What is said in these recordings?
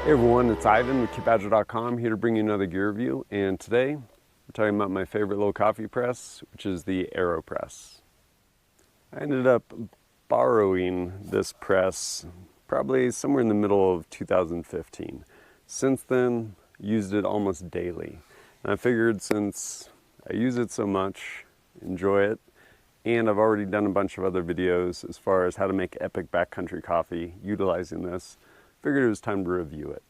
Hey everyone, it's Ivan with KeepAgile.com here to bring you another gear review, and today we're talking about my favorite little coffee press, which is the AeroPress. I ended up borrowing this press probably somewhere in the middle of 2015. Since then, used it almost daily. And I figured since I use it so much, enjoy it, and I've already done a bunch of other videos as far as how to make epic backcountry coffee utilizing this, figured it was time to review it.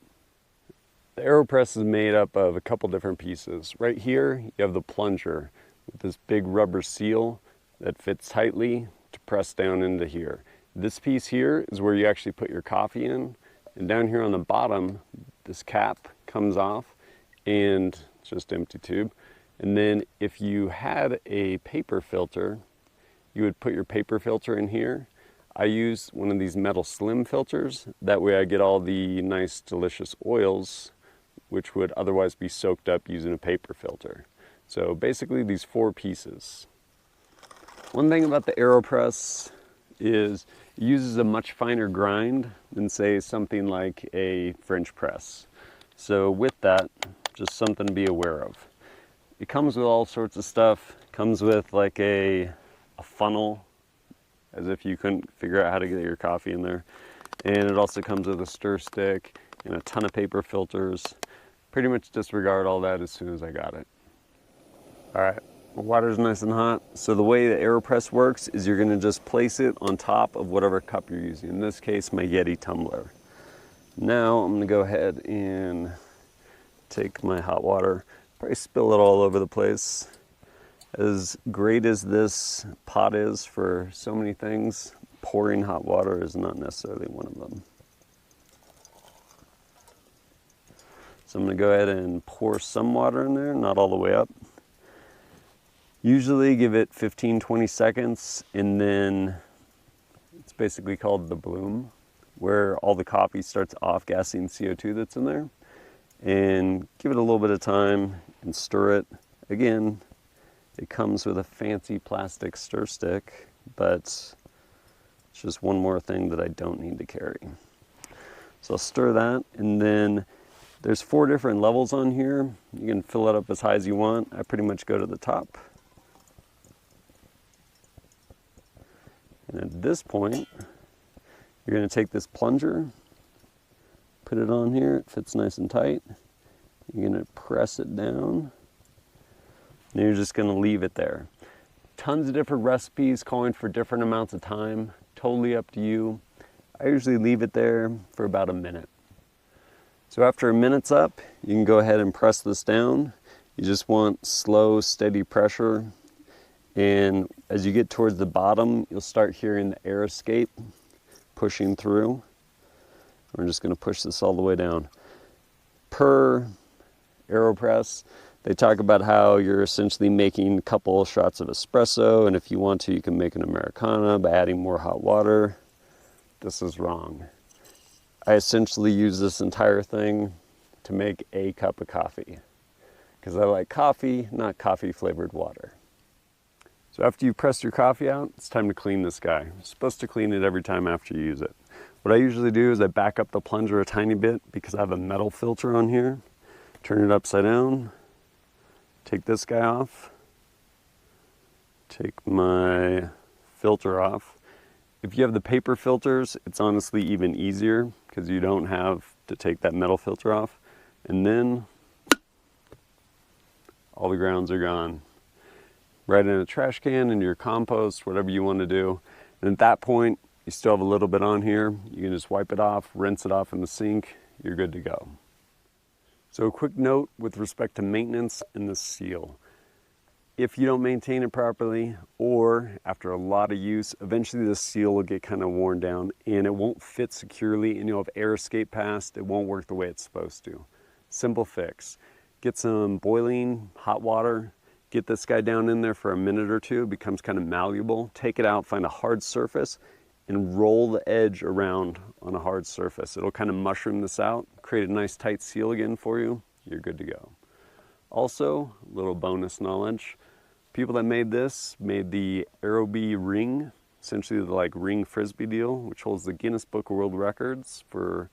The AeroPress is made up of a couple different pieces. Right here, you have the plunger with this big rubber seal that fits tightly to press down into here. This piece here is where you actually put your coffee in, and down here on the bottom, this cap comes off, and it's just an empty tube. And then if you had a paper filter, you would put your paper filter in here. I use one of these metal slim filters. That way I get all the nice, delicious oils, which would otherwise be soaked up using a paper filter. So basically these four pieces. One thing about the AeroPress is it uses a much finer grind than say something like a French press. So with that, just something to be aware of. It comes with all sorts of stuff. It comes with like a funnel, as if you couldn't figure out how to get your coffee in there. And it also comes with a stir stick and a ton of paper filters. Pretty much disregard all that as soon as I got it. All right, the water's nice and hot. So the way the AeroPress works is you're gonna just place it on top of whatever cup you're using. In this case, my Yeti tumbler. Now I'm gonna go ahead and take my hot water, probably spill it all over the place. As great as this pot is for so many things, pouring hot water is not necessarily one of them. So I'm going to go ahead and pour some water in there, not all the way up. Usually give it 15-20 seconds, and then it's basically called the bloom, where all the coffee starts off-gassing CO2 that's in there. And give it a little bit of time and stir it. Again, it comes with a fancy plastic stir stick, but it's just one more thing that I don't need to carry. So I'll stir that, and then there's 4 different levels on here. You can fill it up as high as you want. I pretty much go to the top. And at this point, you're going to take this plunger, put it on here. It fits nice and tight. You're going to press it down. And you're just going to leave it there. Tons of different recipes calling for different amounts of time. Totally up to you. I usually leave it there for about a minute. So after a minute's up, you can go ahead and press this down. You just want slow, steady pressure. And as you get towards the bottom, you'll start hearing the air escape pushing through. We're just going to push this all the way down. Per AeroPress, they talk about how you're essentially making a couple shots of espresso, and if you want to, you can make an Americano by adding more hot water. This is wrong. I essentially use this entire thing to make a cup of coffee, because I like coffee, not coffee-flavored water. So after you press your coffee out, it's time to clean this guy. You're supposed to clean it every time after you use it. What I usually do is I back up the plunger a tiny bit because I have a metal filter on here. Turn it upside down. Take this guy off, take my filter off. If you have the paper filters, it's honestly even easier because you don't have to take that metal filter off. And then all the grounds are gone. Right in a trash can, into your compost, whatever you want to do. And at that point, you still have a little bit on here. You can just wipe it off, rinse it off in the sink. You're good to go. So a quick note with respect to maintenance and the seal. If you don't maintain it properly, or after a lot of use, eventually the seal will get kind of worn down and it won't fit securely, and you'll have air escape past. It won't work the way it's supposed to. Simple fix. Get some boiling hot water, get this guy down in there for a minute or two. It becomes kind of malleable. Take it out, find a hard surface, and roll the edge around on a hard surface. It'll kind of mushroom this out, create a nice tight seal again for you. You're good to go. Also, a little bonus knowledge. People that made this made the AeroBee ring, essentially the like ring frisbee deal, which holds the Guinness Book of World Records for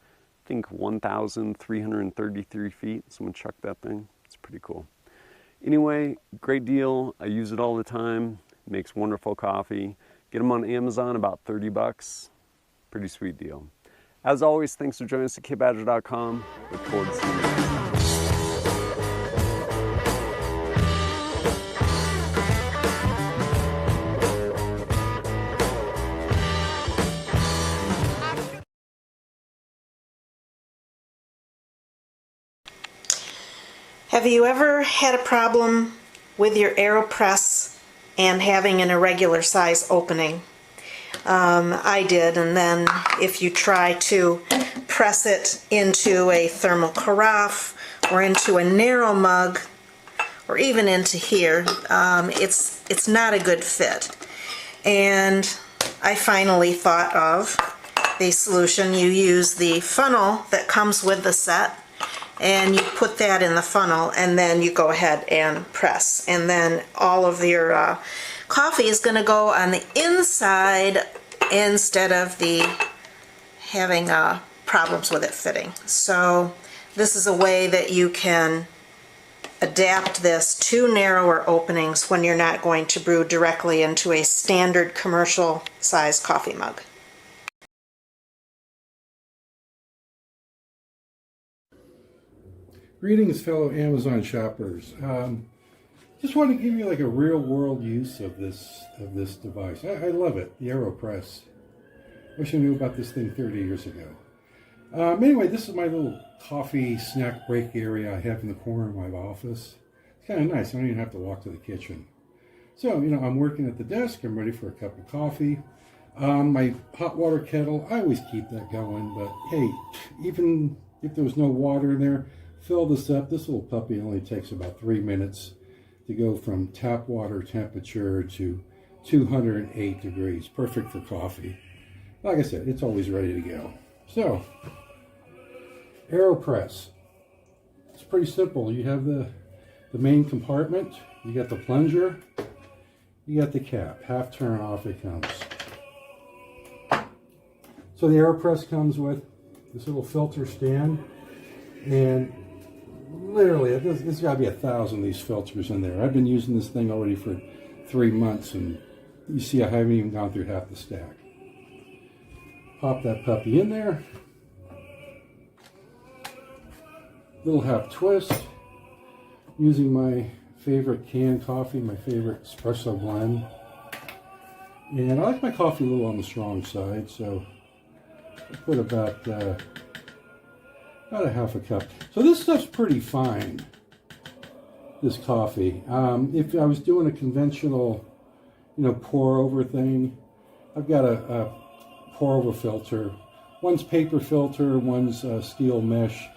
think 1,333 feet. Someone chucked that thing. It's pretty cool. Anyway, great deal. I use it all the time. Makes wonderful coffee. Get them on Amazon, about 30 bucks. Pretty sweet deal. As always, thanks for joining us at kitbadger.com. Look forward to seeing you next time. Have you ever had a problem with your AeroPress and having an irregular size opening? I did, and then if you try to press it into a thermal carafe or into a narrow mug or even into here, it's not a good fit. And I finally thought of the solution. You use the funnel that comes with the set, and you put that in the funnel, and then you go ahead and press, and then all of your coffee is going to go on the inside instead of the having problems with it fitting. So this is a way that you can adapt this to narrower openings when you're not going to brew directly into a standard commercial size coffee mug. Greetings, fellow Amazon shoppers. Just want to give you like a real-world use of this device. I love it, the AeroPress. Wish I knew about this thing 30 years ago. Anyway, this is my little coffee snack break area I have in the corner of my office. It's kind of nice. I don't even have to walk to the kitchen. So, I'm working at the desk. I'm ready for a cup of coffee. My hot water kettle, I always keep that going. But hey, even if there was no water in there, fill this up. This little puppy only takes about 3 minutes to go from tap water temperature to 208 degrees. Perfect for coffee. Like I said, it's always ready to go. So, AeroPress. It's pretty simple. You have the main compartment. You got the plunger. You got the cap. Half turn off it comes. So the AeroPress comes with this little filter stand, and literally, there's got to be 1,000 of these filters in there. I've been using this thing already for 3 months, and you see I haven't even gone through half the stack. Pop that puppy in there. Little half twist. Using my favorite canned coffee, my favorite espresso blend. And I like my coffee a little on the strong side, so I put about a half a cup. So this stuff's pretty fine, this coffee. If I was doing a conventional, pour over thing, I've got a pour over filter. One's paper filter, one's steel mesh.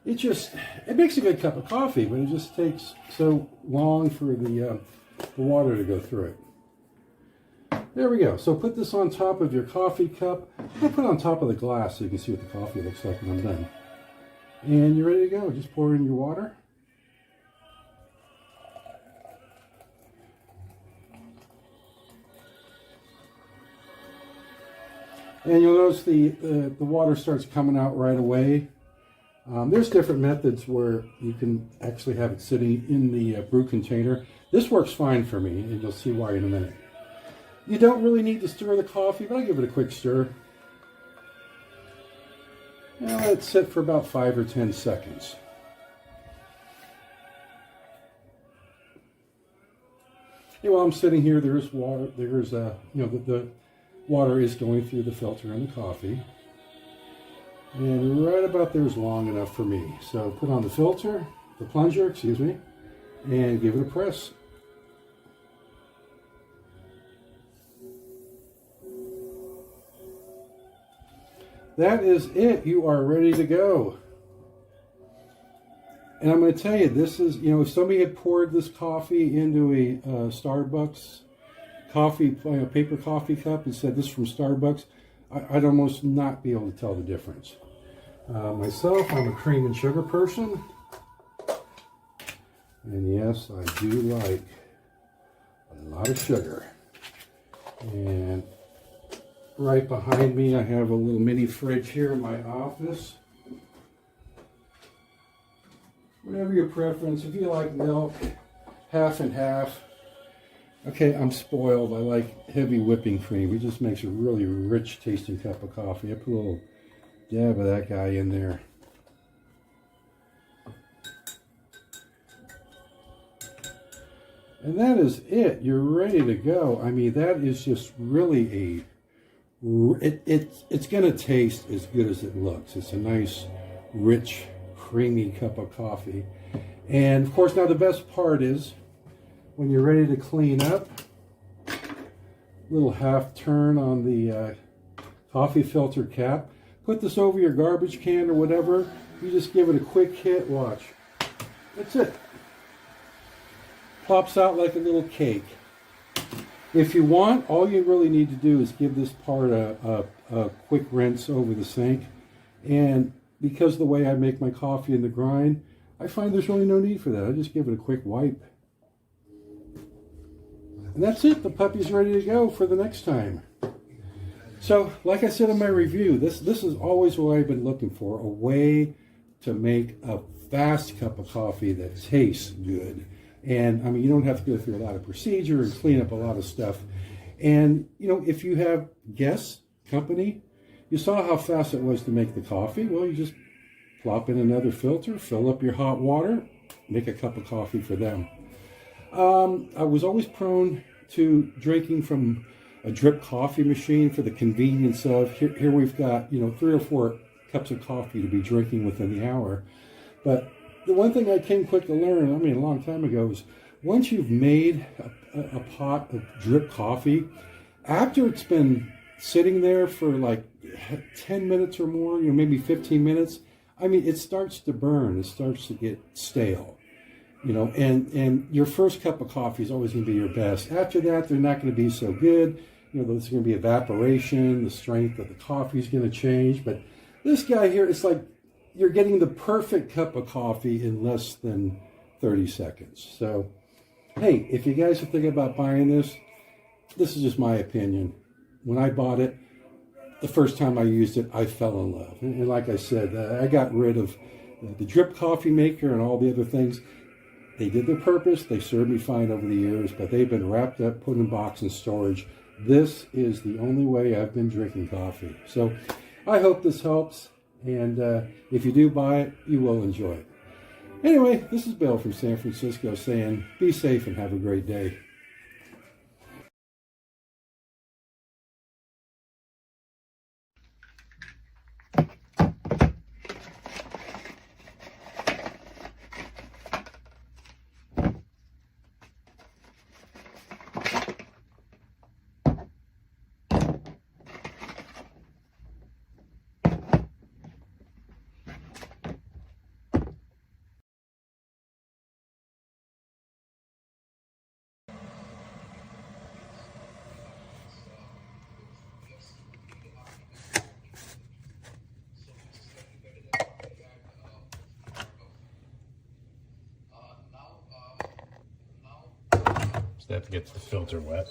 It makes a good cup of coffee, but it just takes so long for the water to go through it. There we go. So put this on top of your coffee cup. I'll put it on top of the glass so you can see what the coffee looks like when I'm done. And you're ready to go. Just pour in your water. And you'll notice the water starts coming out right away. There's different methods where you can actually have it sitting in the brew container. This works fine for me, and you'll see why in a minute. You don't really need to stir the coffee, but I'll give it a quick stir. And let it sit for about 5 or 10 seconds. Hey, while I'm sitting here, there's water. There's the water is going through the filter in the coffee. And right about there is long enough for me. So put on the filter, the plunger, excuse me, and give it a press. That is it. You are ready to go. And I'm going to tell you, this is, if somebody had poured this coffee into a Starbucks coffee, paper coffee cup and said this is from Starbucks, I'd almost not be able to tell the difference. Myself, I'm a cream and sugar person. And yes, I do like a lot of sugar. And right behind me, I have a little mini fridge here in my office. Whatever your preference. If you like milk, half and half. Okay, I'm spoiled. I like heavy whipping cream. It just makes a really rich tasting cup of coffee. I put a little dab of that guy in there. And that is it. You're ready to go. I mean, that is just really it's going to taste as good as it looks. It's a nice, rich, creamy cup of coffee. And of course, now the best part is when you're ready to clean up, little half turn on the coffee filter cap. Put this over your garbage can or whatever. You just give it a quick hit. Watch. That's it. Pops out like a little cake. If you want, all you really need to do is give this part a quick rinse over the sink. And because of the way I make my coffee in the grind, I find there's really no need for that. I just give it a quick wipe. And that's it. The puppy's ready to go for the next time. So, like I said in my review, this is always what I've been looking for. A way to make a fast cup of coffee that tastes good. And I mean, you don't have to go through a lot of procedure and clean up a lot of stuff. And, you know, if you have guests, company, you saw how fast it was to make the coffee. Well, you just plop in another filter, fill up your hot water, make a cup of coffee for them. I was always prone to drinking from a drip coffee machine for the convenience of, here we've got, you know, 3 or 4 cups of coffee to be drinking within the hour. But the one thing I came quick to learn, I mean, a long time ago, is once you've made a pot of drip coffee, after it's been sitting there for like 10 minutes or more, you know, maybe 15 minutes, I mean, it starts to burn. It starts to get stale, you know, and your first cup of coffee is always going to be your best. After that, they're not going to be so good. You know, there's going to be evaporation. The strength of the coffee is going to change. But this guy here, it's like you're getting the perfect cup of coffee in less than 30 seconds. So, hey, if you guys are thinking about buying this is just my opinion. When I bought it, the first time I used it, I fell in love. And like I said, I got rid of the drip coffee maker and all the other things. They did their purpose. They served me fine over the years, but they've been wrapped up, put in a box and storage. This is the only way I've been drinking coffee. So I hope this helps. And if you do buy it, you will enjoy it. Anyway, this is Bill from San Francisco saying, be safe and have a great day. That gets the filter wet.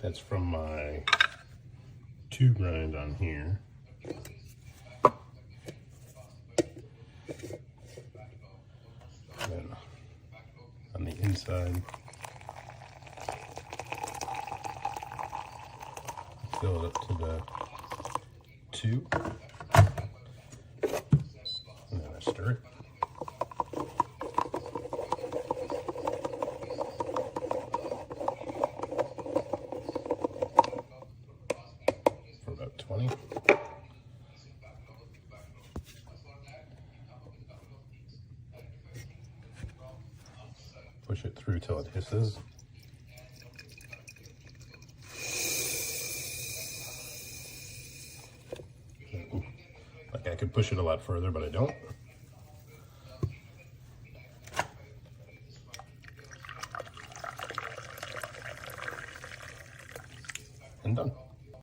That's from my 2 grind on here. Then on the inside, fill it up to the 2, and then I stir it. For about 20. Push it through till it hisses. I could push it a lot further, but I don't. And done.